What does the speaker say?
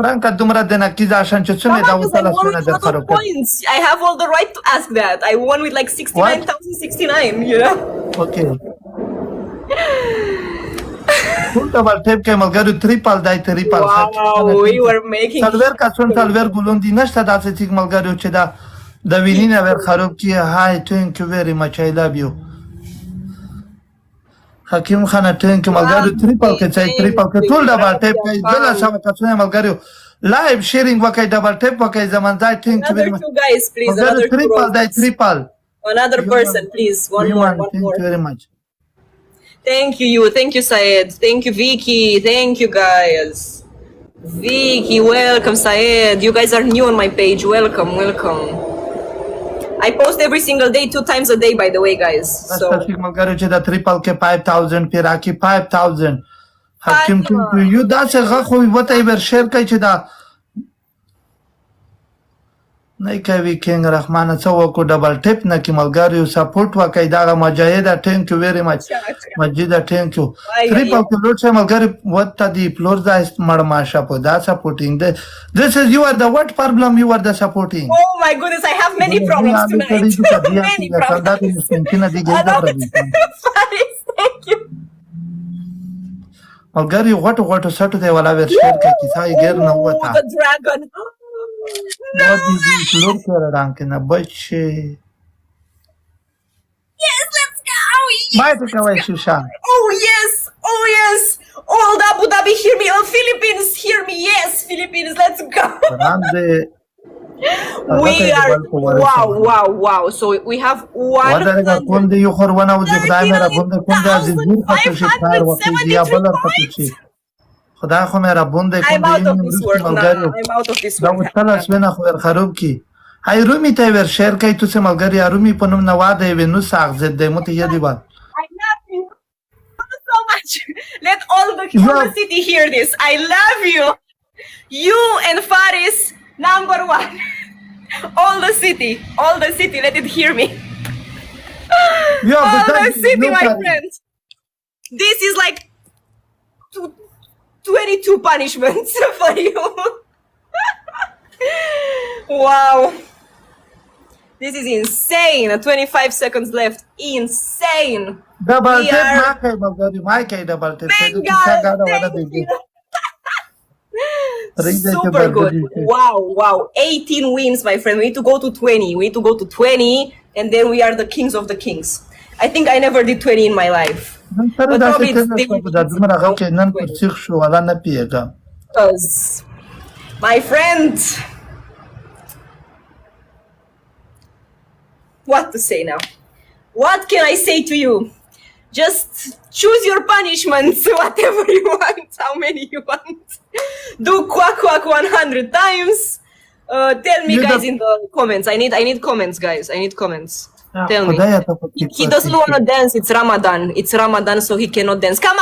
Franca, dumra de nachiza așa încețune, dar uita la sună de lot of points. I have all the right to ask that. I won with like 69,069, you know? Ok. Punta val tep că mălgariu tripal dai tripal. Wow, we were making... Salver ca sunt alvergul din ăștia, dar să zic mălgariu ce da vinine ver harop ki hi, thank you very much, I love you. Hakim Khana, thank you mălgariu tripal că ți-ai tripal că tu da val tep că de la să ca sună mălgariu live sharing wa kai double tap wa kai zamanzai, thank you very much. Another two guys, please. Another tripal dai tripal. Another person, please. One more. Thank you very much. Thank you, Syed. Thank you, Vicky. Thank you, guys. Vicky, welcome, Syed. You guys are new on my page. Welcome. I post every single day, 2 times a day, by the way, guys. So. Asta fic măgariu ce da tripal că 5,000 piraki 5,000. Hakim you da se gaho what I share kai ce da. Nai kai weekend Rahman څو کو ډبل ټیپ نه کی ملګریو سپورټ وکای دا مجاهد thank you very much مجید thank you triple upload سے ملګری وات دی فلور دا مړ ماشه په دا سپورټینګ this is you are the what problem you are the supporting. Oh my goodness, I have many problems tonight. Many problems. Thank you. ملګری غټو سټو دی ولا ور شیر کا کیسه یې ګر نه وتا. The dragon. No. Look for it, Ankina, but she. Yes, let's go. Bye, Tikawai Shushan. Oh yes. All the Abu Dhabi hear me. Oh, Philippines hear me. Yes, Philippines, let's go. We are wow. So we have 113,575. خدا خو مې ربون دې I'm out of this world now. دا وتل اسمنه خو خراب کی هاي رومي ته ور شیر کوي تو سم ملګری رومي په نوم نواده وي نو ساغ زد دې مت یې دی با I love you so much. Let all the city hear this. I love you. You and Faris number 1. All the city, let it hear me. All the city, my friends. This is like 22 punishments for you. Wow. This is insane. 25 seconds left. Insane. Double tap, my double tap. Super good. Wow. 18 wins, my friend. We need to go to 20. And then we are the kings of the kings. I think I never did 20 in my life. But probably because my friend, what to say now? What can I say to you? Just choose your punishments, whatever you want, how many you want. Do quack 100 times. Tell me, guys, in the comments. I need comments, guys. I need comments. Tell me. He doesn't want to dance. It's Ramadan, so he cannot dance. Come on.